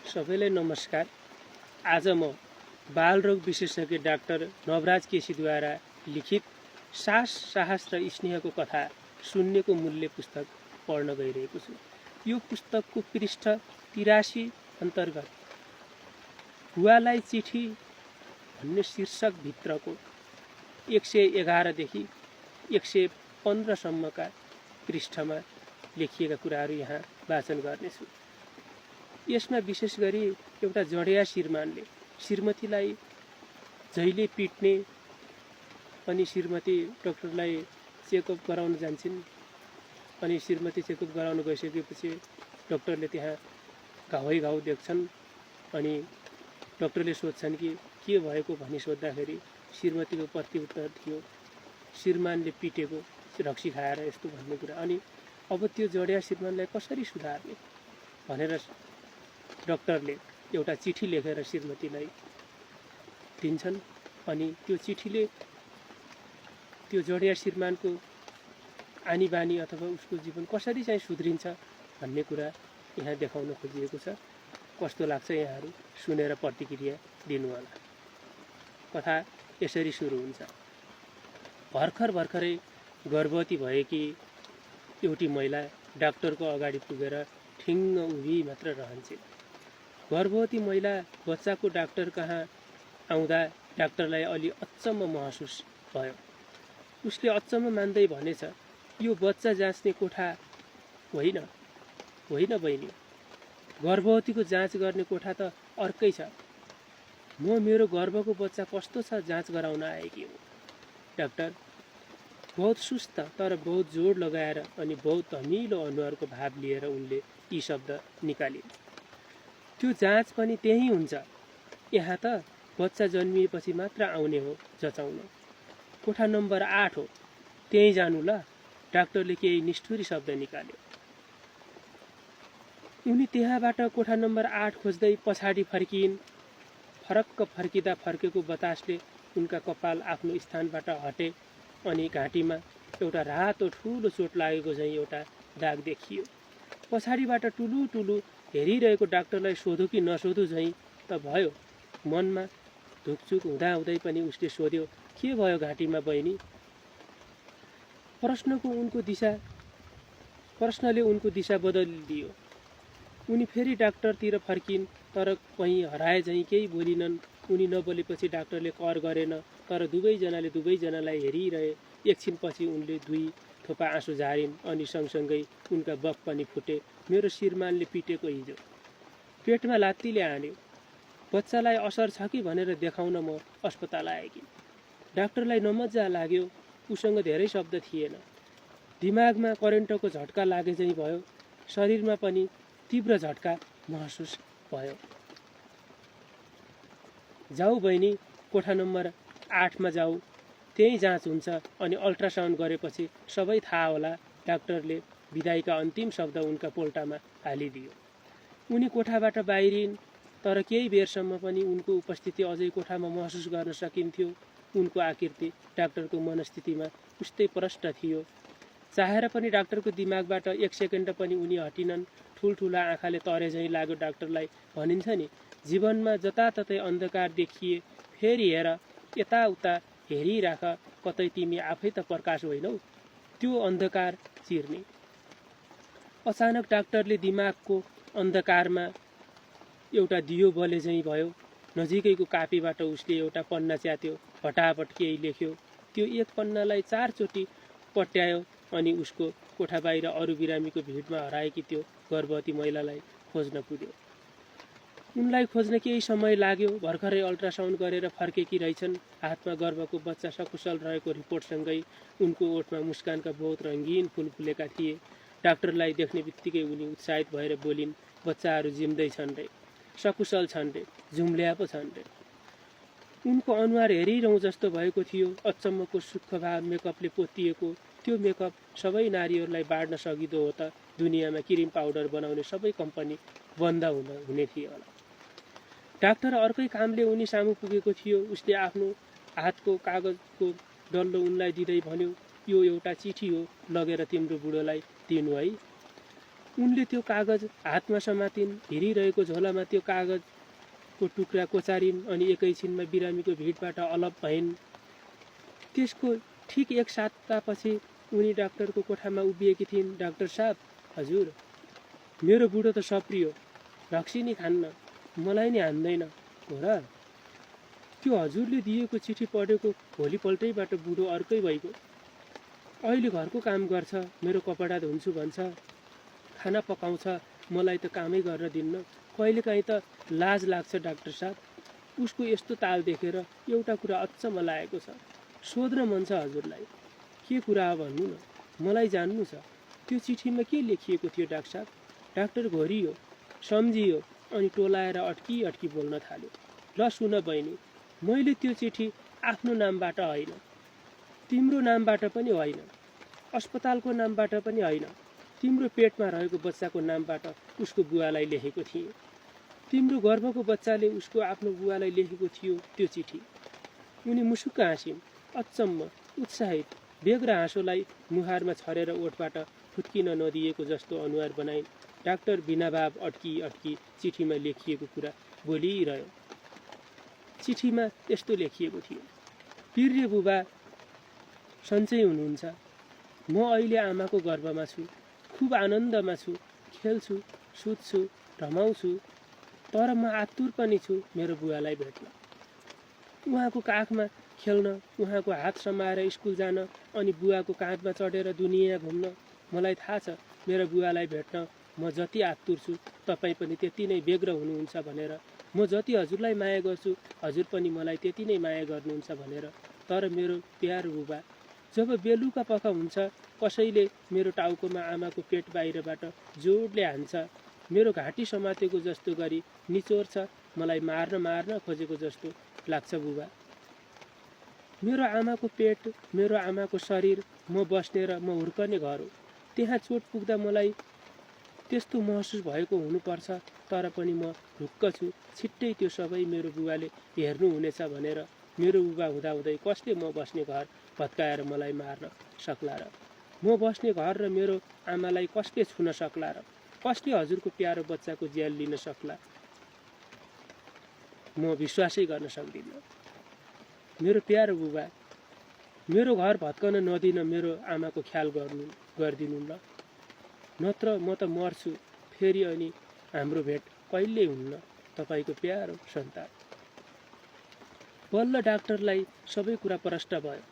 सबैलाई नमस्कार। आज म बालरोग विशेषज्ञ डाक्टर नवराज केसीद्वारा लिखित साहस र स्नेहको कथा शून्यको मूल्य पुस्तक पढ्न गइरहेको छु। यो पुस्तकको पृष्ठ 83 अन्तर्गत बुवालाई चिठी भन्ने शीर्षक भित्रको 111 देखि 115 सम्मका पृष्ठमा लेखिएका कुराहरू यहाँ वाचन गर्नेछु। यसमा विशेष गरी एउटा जडेया श्रीमानले श्रीमतीलाई जहिले पिट्ने, अनि श्रीमती डाक्टरलाई चेकअप गराउन जान्छन्। अनि श्रीमती चेकअप गराउन गइसकेपछि डाक्टरले त्यहाँ घाउ देख्छन्। अनि डाक्टरले सोध्छन् कि के भएको भनी सोद्धाखेरि श्रीमतीको प्रत्युत्तर थियो, श्रीमानले पिटेको, रक्सी खाएर यस्तो भन्ने कुरा। अनि अब त्यो जडेया श्रीमानलाई कसरी सुधार्ने भनेर डाक्टरले एउटा चिठी लेखेर श्रीमतीलाई दिन्छन्। अनि त्यो चिठीले त्यो जडेया श्रीमानको आनी बानी अथवा उसको जीवन कसरी चाहिँ सुध्रिन्छ भन्ने कुरा यहाँ देखाउन खोजिएको छ। कस्तो लाग्छ यहाँहरू सुनेर प्रतिक्रिया दिनुहोला। कथा यसरी सुरु हुन्छ। भर्खरै गर्भवती भएकी एउटी महिला डाक्टरको अगाडि पुगेर ठिङ्ग उभि मात्र रहन्छन्। गर्भवती महिला बच्चाको डाक्टर कहाँ आउँदा डाक्टरलाई अलि अचम्म महसुस भयो। उसले अचम्म मान्दै भनेछ, यो बच्चा जाँच्ने कोठा होइन बहिनी, गर्भवतीको जाँच गर्ने कोठा त अर्कै छ। म मेरो गर्भको बच्चा कस्तो छ जाँच गराउन आएकी हुँ। डाक्टर बहुत सुस्त तर बहुत जोड लगाएर अनि बहुत धमिलो अनुहारको भाव लिएर उनले यी शब्द निकालिन्। त्यो जाँच पनि त्यही हुन्छ। यहाँ त बच्चा जन्मिएपछि मात्र आउने हो जचाउन। कोठा नम्बर 8 हो, त्यही जानु ल। डाक्टरले केही निष्ठुरी शब्द निकाल्यो। उनी त्यहाँबाट कोठा नम्बर 8 खोज्दै पछाडि फर्किन्। फरक्क फर्किँदा फर्केको बतासले उनका कपाल आफ्नो स्थानबाट हटे अनि घाँटीमा एउटा रातो ठुलो चोट लागेको झैँ एउटा दाग देखियो। पछाडिबाट टुलु हेरिरहेको डाक्टरलाई सोधु कि नसोधु झैँ त भयो। मनमा धुकचुक हुँदै पनि उसले सोध्यो, के भयो घाँटीमा बहिनी? प्रश्नले उनको दिशा बदलिदियो। उनी फेरि डाक्टरतिर फर्किन्, तर कहीँ हराए झैँ केही बोलिनन्। उनी नबोलेपछि डाक्टरले कर गरेन, तर दुवैजनालाई हेरिरहे। एकछिनपछि उनले 2 थोपा आँसु झारिन् अनि सँगसँगै उनका बक पनि फुटे। मेरो श्रीमानले पिटेको हिजो, पेटमा लात्तीले हान्यो। बच्चालाई असर छ कि भनेर देखाउन म अस्पताल आएकी। डाक्टरलाई नमज्जा लाग्यो। उसँग धेरै शब्द थिएन। दिमागमा करेन्टको झट्का लागे झैँ भयो। शरीरमा पनि तीव्र झट्का महसुस भयो। जाऊ बहिनी, कोठा नम्बर 8 मा जाऊ, त्यही जाँच हुन्छ अनि अल्ट्रासाउन्ड गरेपछि सबै थाहा होला। डाक्टरले विदाईका अन्तिम शब्द उनका पोल्टामा हालिदियो। उनी कोठाबाट बाहिरिन्, तर केही बेरसम्म पनि उनको उपस्थिति अझै कोठामा महसुस गर्न सकिन्थ्यो। उनको आकृति डाक्टरको मनस्थितिमा उस्तै प्रष्ट थियो। चाहेर पनि डाक्टरको दिमागबाट 1 सेकेन्ड पनि उनी हटिनन्। ठुल्ठुला आँखाले तरे झैँ लाग्यो डाक्टरलाई। भनिन्छ नि, जीवनमा जताततै अन्धकार देखिए फेरि हेर, यताउता हेरिराख, कतै तिमी आफै त प्रकाश होइनौ, त्यो अन्धकार चिर्ने। अचानक डाक्टरले दिमागको अन्धकारमा एउटा दियो बले झैँ भयो। नजिकैको कापीबाट उसले एउटा पन्ना च्यात्यो, फटाफट केही लेख्यो। त्यो एक पन्नालाई 4 चोटि पट्यायो अनि उसको कोठा बाहिर अरू बिरामीको भिडमा हराएकी त्यो गर्भवती महिलालाई खोज्न पुग्यो। उनलाई खोज्न केही समय लाग्यो। भर्खरै अल्ट्रासाउन्ड गरेर फर्केकी रहेछन्। हातमा गर्भको बच्चा सकुशल रहेको रिपोर्टसँगै उनको ओठमा मुस्कानका बहुत रङ्गीन फुल फुलेका थिए। डाक्टरलाई देख्ने बित्तिकै उनी उत्साहित भएर बोलिन्, बच्चाहरू जिम्दै छन् रे, सकुशल छन् रे, झुम्ल्या पो छन् रे। उनको अनुहार हेरिरहँ जस्तो भएको थियो। अचम्मको सुखभाव मेकअपले पोतिएको। त्यो मेकअप सबै नारीहरूलाई बाँड्न सकिँदो हो त दुनियाँमा क्रिम पाउडर बनाउने सबै कम्पनी बन्द हुने थियो होला। डाक्टर अर्कै कामले उनी सामु पुगेको थियो। उसले आफ्नो हातको कागजको डल्लो उनलाई दिँदै भन्यो, यो एउटा चिठी हो, लगेर तिम्रो बुढोलाई दिनु है। उनले त्यो कागज हातमा समातिन्, हिरिरहेको झोलामा त्यो कागजको टुक्रा कोचारिन् अनि एकैछिनमा बिरामीको भिडबाट अलप भइन्। त्यसको ठिक 1 सातापछि उनी डाक्टरको कोठामा उभिएकी थिइन्। डाक्टर साहब, हजुर, मेरो बुढो त सप्रियो, रक्सी नि खान्न, मलाई नि हान्दैन हो र? त्यो हजुरले दिएको चिठी पढेको भोलिपल्टैबाट बुढो अर्कै भइगयो। अहिले घरको काम गर्छ, मेरो कपडा धुन्छु भन्छ, खाना पकाउँछ, मलाई त कामै गर्न दिन्न। कहिलेकाहीँ त लाज लाग्छ डाक्टर साहब। उसको यस्तो ताल देखेर एउटा कुरा अचम्म लागेको छ, सोध्न मन छ हजुरलाई। के कुरा हो भन्नु न, मलाई जान्नु छ। त्यो चिठीमा के लेखिएको थियो डाक्टर साहब? डाक्टर घोरियो, सम्झियो अनि टोलाएर अट्की बोल्न थाल्यो। ल सुन बहिनी, मैले त्यो चिठी आफ्नो नामबाट होइन, तिम्रो नामबाट पनि होइन, अस्पतालको नामबाट पनि होइन, तिम्रो पेटमा रहेको बच्चाको नामबाट उसको बुवालाई लेखेको थिएँ। तिम्रो गर्भको बच्चाले उसको आफ्नो बुवालाई लेखेको थियो त्यो चिठी। उनी मुसुक्क हाँसिन्, अचम्म, उत्साहित, बेग्रा हाँसोलाई मुहारमा छरेर ओठबाट फुत्किन नदिएको जस्तो अनुहार बनाइन्। डाक्टर बिनाभाव अट्की चिठीमा लेखिएको कुरा बोलिरह्यो। चिठीमा यस्तो लेखिएको थियो, प्रिय बुबा, सन्चै हुनुहुन्छ? म अहिले आमाको गर्भमा छु, खुब आनन्दमा छु, खेल्छु, सुत्छु, रमाउँछु, तर म आतुर पनि छु मेरो बुवालाई भेट्न, उहाँको काखमा खेल्न, उहाँको हात समाएर स्कुल जान अनि बुवाको काँधमा चढेर दुनियाँ घुम्न। मलाई थाहा छ मेरो बुवालाई भेट्न म जति आतुर छु तपाईँ पनि त्यति नै व्यग्र हुनुहुन्छ भनेर। म जति हजुरलाई माया गर्छु हजुर पनि मलाई त्यति नै माया गर्नुहुन्छ भनेर। तर मेरो प्यारो बुबा, जब बेलुका पख हुन्छ, कसैले मेरो टाउकोमा आमाको पेट बाहिरबाट जोडले हान्छ, मेरो घाँटी समातेको जस्तो गरी निचोर्छ, मलाई मार्न खोजेको जस्तो लाग्छ बुबा। मेरो आमाको पेट, मेरो आमाको शरीर, म बस्ने र म हुर्कने घर हो। त्यहाँ चोट पुग्दा मलाई त्यस्तो महसुस भएको हुनुपर्छ, तर पनि म ढुक्क छु छिट्टै त्यो सबै मेरो बुबाले हेर्नुहुनेछ भनेर। मेरो बुबा हुँदाहुँदै कसले म बस्ने घर भत्काएर मलाई मार्न सक्ला र? म बस्ने घर र मेरो आमालाई कसले छुन सक्ला र? कसले हजुरको प्यारो बच्चाको ज्यान लिन सक्ला? म विश्वासै गर्न सक्दिनँ। मेरो प्यारो बुबा, मेरो घर भत्कन नदिन मेरो आमाको ख्याल गरिदिनु ल, नत्र म त मर्छु फेरि अनि हाम्रो भेट कहिल्यै हुन्न। तपाईँको प्यारो सन्तान। बल्ल डाक्टरलाई सबै कुरा प्रष्ट भयो।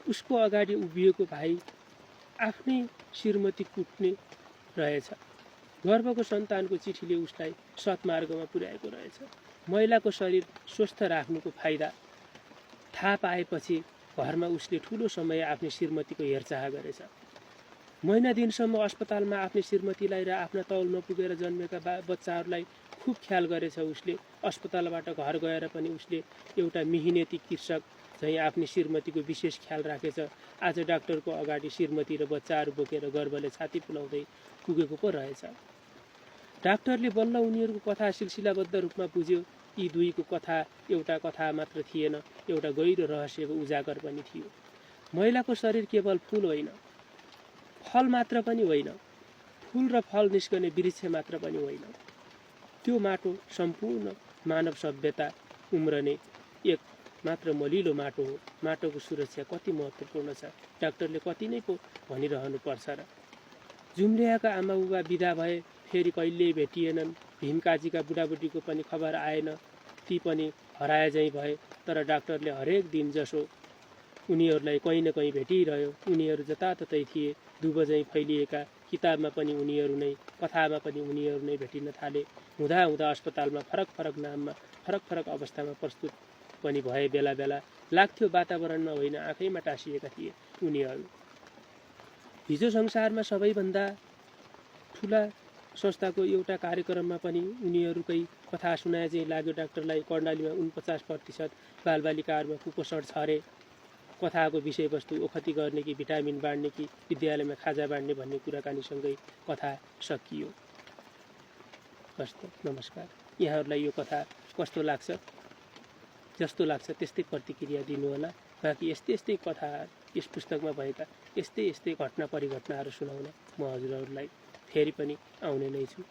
उसको अगाडि उभिएको भाइ आफ्नै श्रीमती कुट्ने रहेछ। गर्भको सन्तानको चिठीले उसलाई सत्मार्गमा पुर्याएको रहेछ। महिलाको शरीर स्वस्थ राख्नुको फाइदा थाहा पाएपछि घरमा उसले ठुलो समय आफ्नी श्रीमतीको हेरचाह गरेछ। महिना दिनसम्म अस्पतालमा आफ्नी श्रीमतीलाई र आफ्ना तौल नपुगेर जन्मेका बच्चाहरूलाई खुब ख्याल गरेछ उसले। अस्पतालबाट घर गएर पनि उसले एउटा मिहिनेती कृषक झैँ आफ्नी श्रीमतीको विशेष ख्याल राखेछ। आज डाक्टरको अगाडि श्रीमती र बच्चाहरू बोकेर गर्वले छाती फुलाउँदै पुगेको पो रहेछ। डाक्टरले बल्ल उनीहरूको कथा सिलसिलाबद्ध रूपमा बुझ्यो। यी दुईको कथा एउटा कथा मात्र थिएन, एउटा गहिरो रहस्यको उजागर पनि थियो। महिलाको शरीर केवल फूल होइन, फल मात्र पनि होइन, फूल र फल निस्कने वृक्ष मात्र पनि होइन। त्यो माटो सम्पूर्ण मानव सभ्यता उम्रने एक मात्र मलिलो माटो हो। माटोको सुरक्षा कति महत्त्वपूर्ण छ, डाक्टरले कति नै पो भनिरहनु पर्छ र? जुम्ल्याका आमा बुबा बिदा भए, फेरि कहिल्यै भेटिएनन्। भीमकाजीका बुढाबुढीको पनि खबर आएन, ती पनि हराए झैँ भए। तर डाक्टरले हरेक दिन जसो उनीहरूलाई कहीँ न कहीँ भेटिरह्यो। उनीहरू जताततै थिए, दुबझैँ फैलिएका। किताबमा पनि उनीहरू नै, कथामा पनि उनीहरू नै भेटिन थाले। हुँदा अस्पतालमा फरक नाममा फरक अवस्थामा प्रस्तुत पनि भए। बेला बेला लाग्थ्यो वातावरणमा होइन, आँखैमा टाँसिएका थिए उनीहरू। हिजो संसारमा सबैभन्दा ठुला संस्थाको एउटा कार्यक्रममा पनि उनीहरूकै कथा सुनाए चाहिँ लाग्यो डाक्टरलाई। कर्णालीमा 49% बालबालिकाहरूमा कुपोषण छ अरे। कथाको विषयवस्तु ओखती गर्ने कि भिटामिन बाँड्ने कि विद्यालयमा खाजा बाँड्ने भन्ने कुराकानीसँगै कथा सकियो। हस्त नमस्कार। यहाँहरूलाई यो कथा कस्तो लाग्छ? जस्तो लाग्छ त्यस्तै प्रतिक्रिया दिनुहोला। बाँकी यस्तै कथा यस पुस्तकमा भएका यस्तै घटना परिघटनाहरू सुनाउन म हजुरहरूलाई फेरि पनि आउने नै छु।